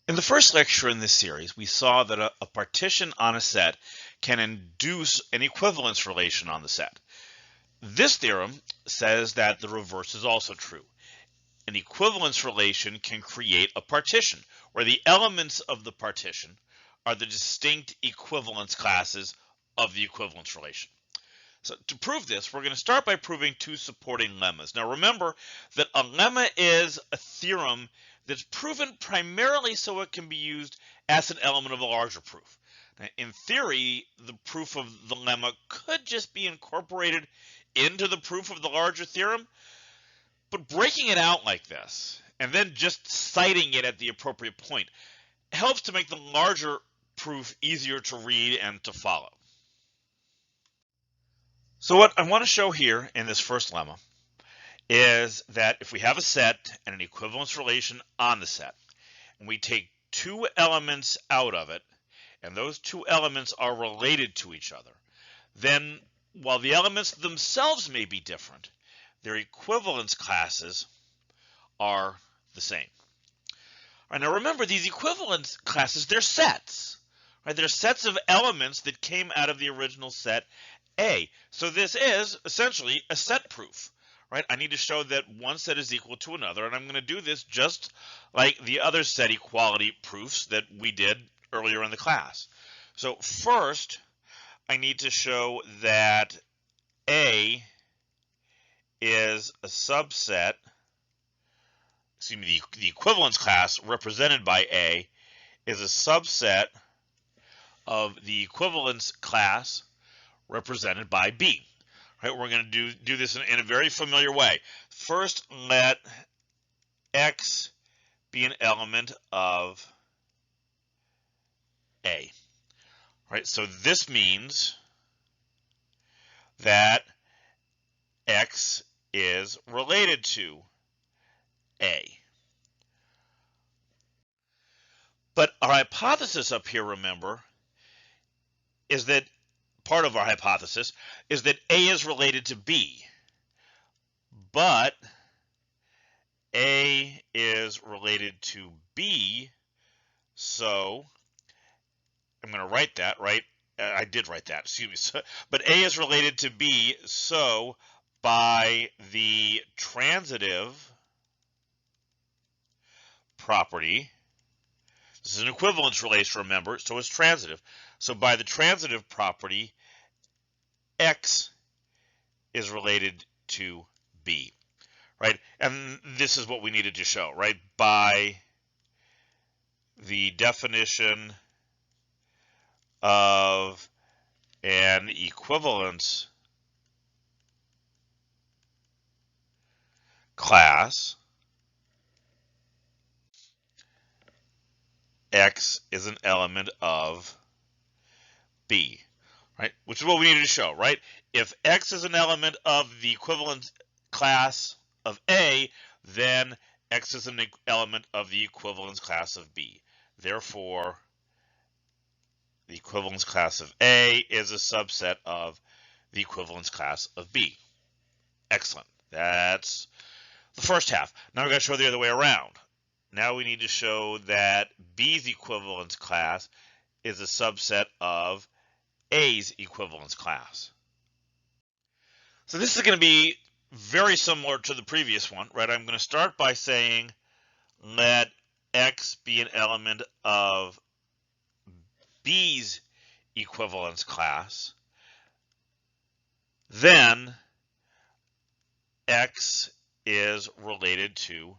In the first lecture in this series, we saw that a partition on a set can induce an equivalence relation on the set. This theorem says that the reverse is also true. An equivalence relation can create a partition, where the elements of the partition are the distinct equivalence classes of the equivalence relation. So to prove this, we're going to start by proving two supporting lemmas. Now remember that a lemma is a theorem that's proven primarily so it can be used as an element of a larger proof. Now, in theory, the proof of the lemma could just be incorporated into the proof of the larger theorem, but breaking it out like this and then just citing it at the appropriate point helps to make the larger proof easier to read and to follow. So what I want to show here in this first lemma is that if we have a set and an equivalence relation on the set, and we take two elements out of it, and those two elements are related to each other, then while the elements themselves may be different, their equivalence classes are the same. All right, now remember, these equivalence classes, they're sets. Right? They're sets of elements that came out of the original set A. So this is essentially a set proof. Right? I need to show that one set is equal to another, and I'm going to do this just like the other set equality proofs that we did earlier in the class. So first, I need to show that A is a subset, excuse me, the equivalence class represented by A is a subset of the equivalence class represented by B. Right, we're going to do this in a very familiar way. First, let X be an element of A. Right, so this means that X is related to A. But our hypothesis up here, remember, is that part of our hypothesis is that A is related to B, but A is related to B, so I'm going to write that, right? I did write that, excuse me. So, but A is related to B, so by the transitive property, this is an equivalence relation, remember, so it's transitive. So by the transitive property, X is related to B, right? And this is what we needed to show, right? By the definition of an equivalence class, X is an element of B, right? Which is what we needed to show, right? If X is an element of the equivalence class of A, then X is an element of the equivalence class of B. Therefore, the equivalence class of A is a subset of the equivalence class of B. Excellent. That's the first half. Now we're going to show the other way around. Now we need to show that B's equivalence class is a subset of A's equivalence class. So this is going to be very similar to the previous one, right? I'm going to start by saying let X be an element of B's equivalence class. Then X is related to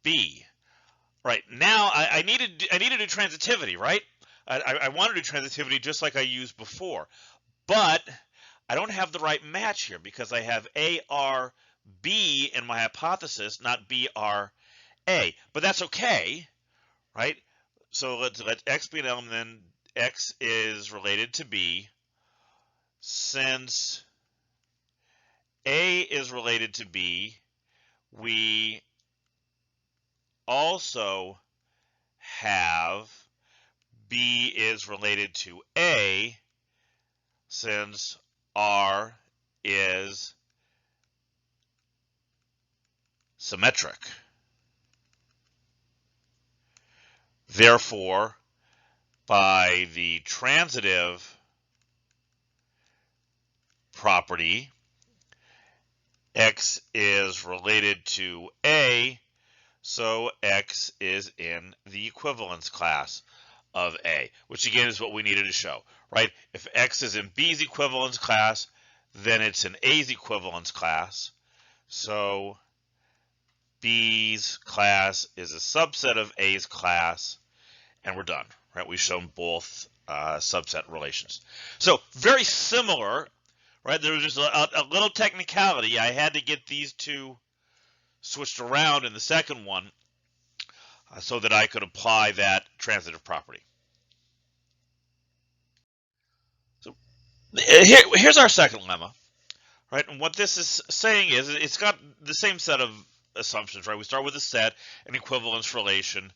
B. Right, now I need to do transitivity, right? I want to do transitivity just like I used before, but I don't have the right match here because I have ARB in my hypothesis, not BRA. But that's okay, right? So let X be an element, then X is related to B. Since A is related to B, we also have B is related to A, since R is symmetric. Therefore, by the transitive property, X is related to A, so X is in the equivalence class of A, which again is what we needed to show, right? If X is in B's equivalence class, then it's in A's equivalence class. So B's class is a subset of A's class, and we're done, right? We've shown both subset relations. So very similar, right? There was just a little technicality. I had to get these two switched around in the second one so that I could apply that transitive property. So here's our second lemma, right? And what this is saying is it's got the same set of assumptions, right? We start with a set, an equivalence relation,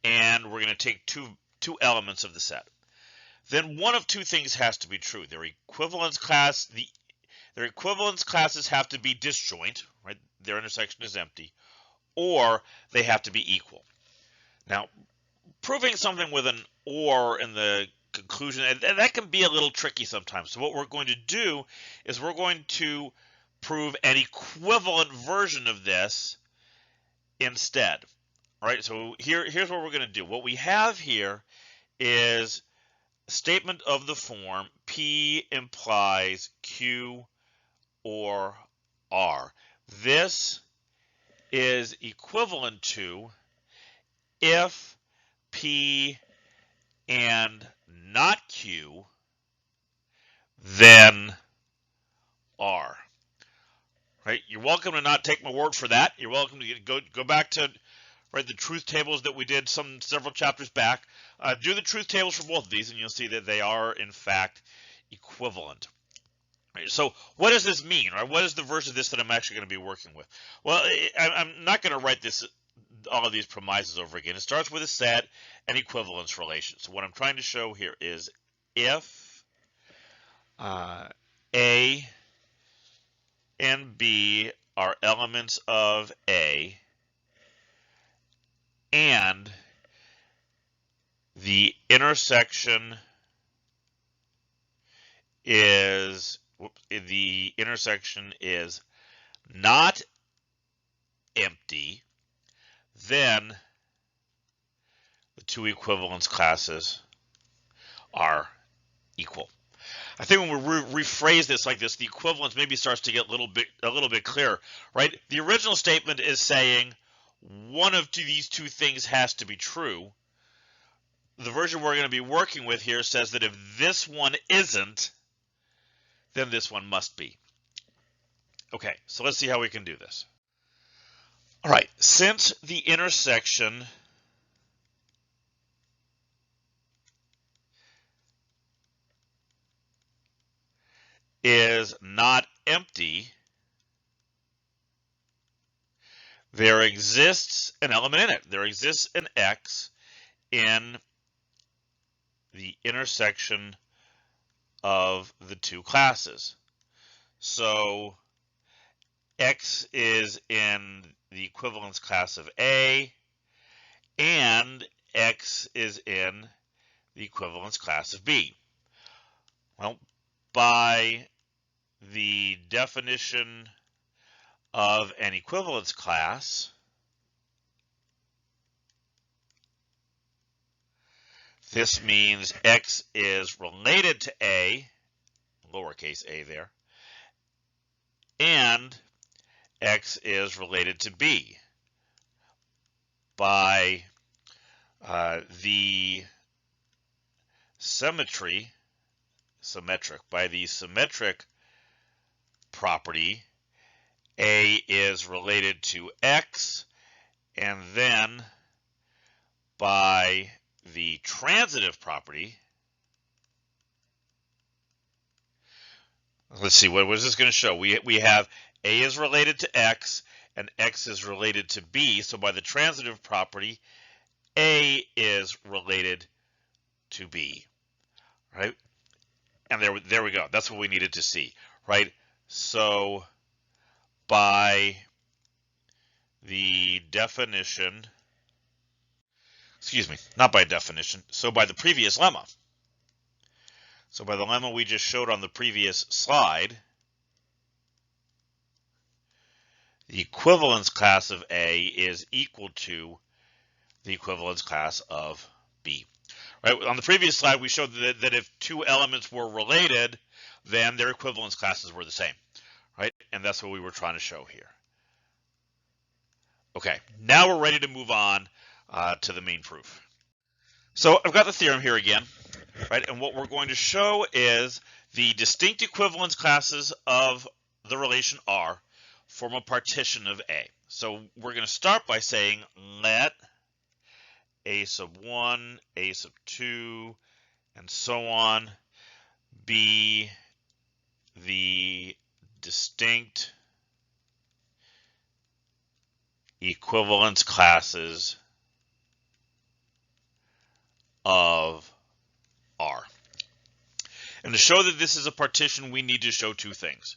and we're going to take two elements of the set. Then one of two things has to be true. Their equivalence classes have to be disjoint, right? Their intersection is empty, or they have to be equal. Now, proving something with an or in the conclusion, and that can be a little tricky sometimes. So what we're going to do is we're going to prove an equivalent version of this instead. All right, so here's what we're going to do. What we have here is a statement of the form P implies Q or R. This is equivalent to if P and not Q, then R. Right? You're welcome to not take my word for that. You're welcome to go back to the truth tables that we did several chapters back. Do the truth tables for both of these, and you'll see that they are in fact equivalent. Right, so what does this mean? Right? What is the version of this that I'm actually going to be working with? Well, I'm not going to write all of these premises over again. It starts with a set and equivalence relation. So what I'm trying to show here is if A and B are elements of A, and the intersection is not empty, then the two equivalence classes are equal. I think when we rephrase this like this, the equivalence maybe starts to get a little bit clearer, right? The original statement is saying one of these two things has to be true. The version we're going to be working with here says that if this one isn't, then this one must be. Okay, so let's see how we can do this. All right, since the intersection is not empty, there exists an element in it. There exists an X in the intersection of the two classes. So X is in the equivalence class of A, and X is in the equivalence class of B. Well, by the definition of an equivalence class, this means X is related to A, lowercase a there, and X is related to B. By the symmetric property, A is related to X, and then by the transitive property, let's see, what is this going to show? We have A is related to X and X is related to B. So by the transitive property, A is related to B, right? And there we go. That's what we needed to see, right? So by the definition excuse me, not by definition, so by the previous lemma. So by the lemma we just showed on the previous slide, the equivalence class of A is equal to the equivalence class of B. Right? On the previous slide, we showed that if two elements were related, then their equivalence classes were the same. Right? And that's what we were trying to show here. Okay, now we're ready to move on to the main proof. So I've got the theorem here again, right? And what we're going to show is the distinct equivalence classes of the relation R form a partition of A. So we're going to start by saying let A sub 1, A sub 2, and so on be the distinct equivalence classes of R. And to show that this is a partition, we need to show two things.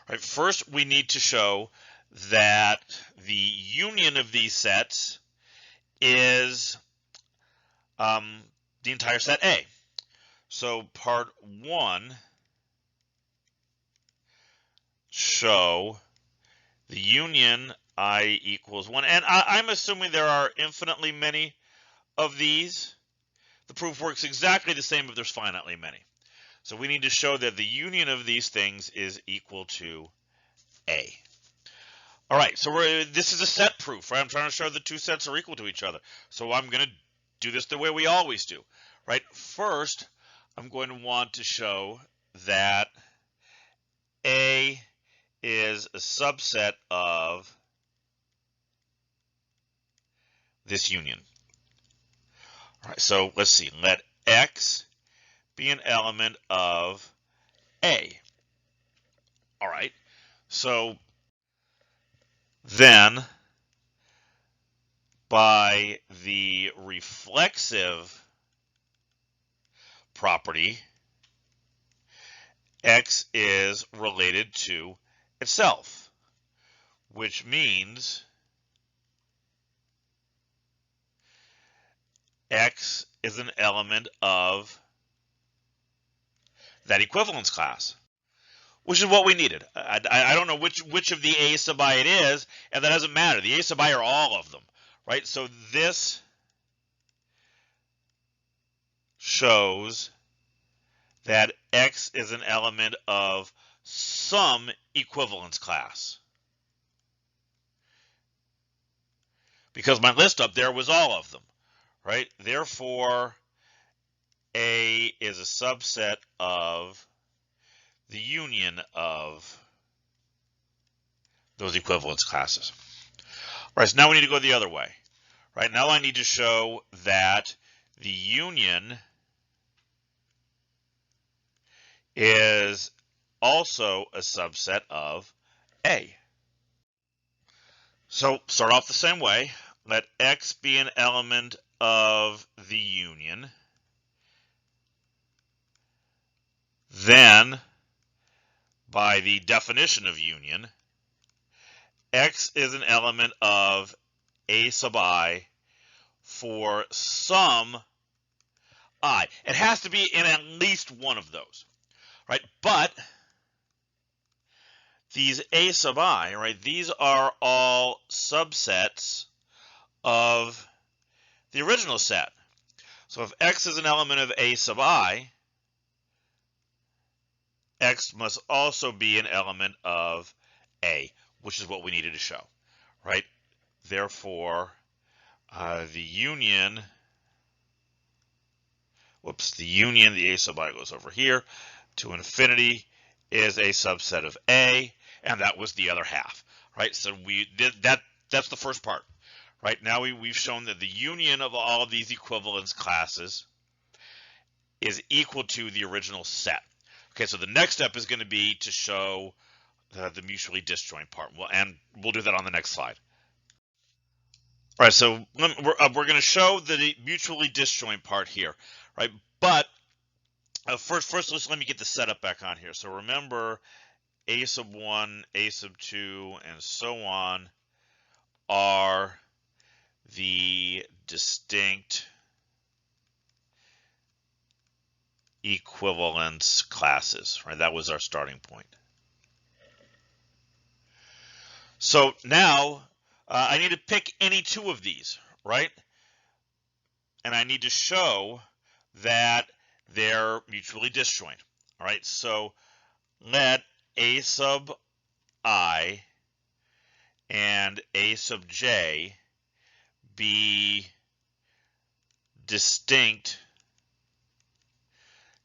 Right? First, we need to show that the union of these sets is the entire set A. So part 1, show the union I equals 1. And I'm assuming there are infinitely many of these. The proof works exactly the same if there's finitely many. So we need to show that the union of these things is equal to A. All right, so this is a set proof, right? I'm trying to show the two sets are equal to each other. So I'm going to do this the way we always do, right? First, I'm going to want to show that A is a subset of this union. All right, so let's see. Let X be an element of A. All right, so then by the reflexive property, X is related to itself, which means X is an element of that equivalence class, which is what we needed. I don't know which of the A sub I it is, and that doesn't matter. The A sub I are all of them, right? So this shows that X is an element of some equivalence class, because my list up there was all of them, right? Therefore, A is a subset of the union of those equivalence classes. All right, so now we need to go the other way. Right, now I need to show that the union is also a subset of A. So start off the same way. Let X be an element of the union. Then, by the definition of union, X is an element of A sub I for some I. It has to be in at least one of those, right? But these A sub I, right, these are all subsets of the original set. So if X is an element of A sub I, X must also be an element of A, which is what we needed to show, right? Therefore, the union, the A sub I goes over here to infinity, is a subset of A, and that was the other half, right? So we did that. That's the first part, right? Now we've shown that the union of all of these equivalence classes is equal to the original set. Okay, so the next step is going to be to show the mutually disjoint part, and we'll do that on the next slide. All right, so we're going to show the mutually disjoint part here, right? But first, let me get the setup back on here. So remember, A sub 1, A sub 2, and so on are the distinct equivalence classes, right? That was our starting point. So now I need to pick any two of these, right? And I need to show that they're mutually disjoint. All right, so let A sub I and A sub j be distinct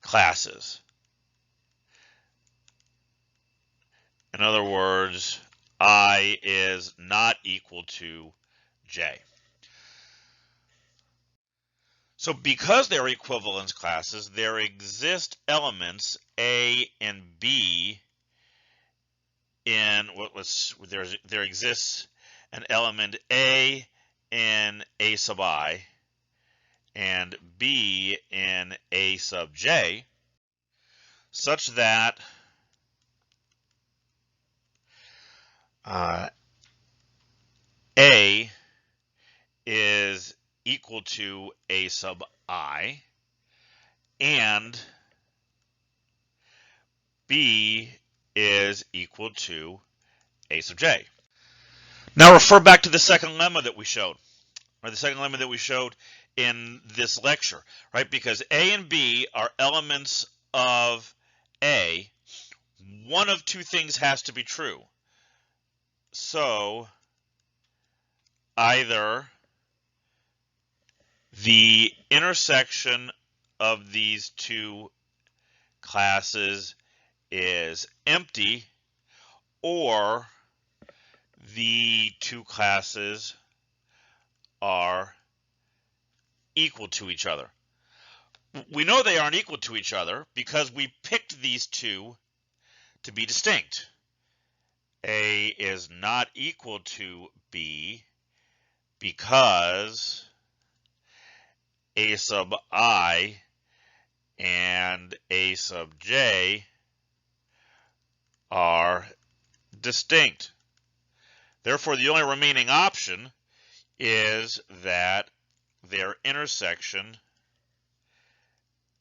classes. In other words, I is not equal to j. So because they're equivalence classes, there exist elements A and B in there exists an element A in A sub I and B in A sub j, such that A is equal to A sub I and B is equal to A sub j. Now refer back to the second lemma that we showed, or the second lemma that we showed in this lecture, right? Because A and B are elements of A, one of two things has to be true. So either the intersection of these two classes is empty, or the two classes are equal to each other. We know they aren't equal to each other because we picked these two to be distinct. A is not equal to B because A sub I and A sub j are distinct. Therefore, the only remaining option is that their intersection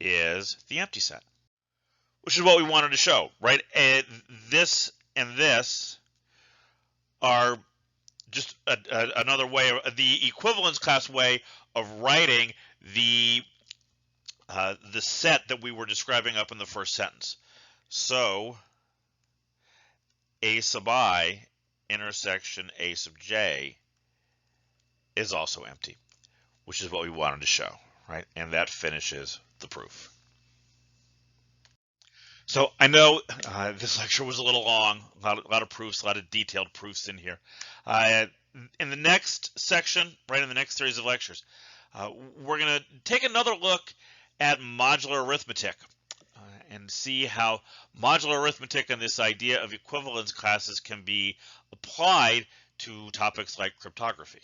is the empty set, which is what we wanted to show, right? This and this are just another way, the equivalence class way of writing the set that we were describing up in the first sentence. So A sub I intersection A sub j is also empty, which is what we wanted to show, right? And that finishes the proof. So I know this lecture was a little long, a lot of proofs, a lot of detailed proofs in here. In the next section, right in the next series of lectures, we're going to take another look at modular arithmetic and see how modular arithmetic and this idea of equivalence classes can be applied to topics like cryptography.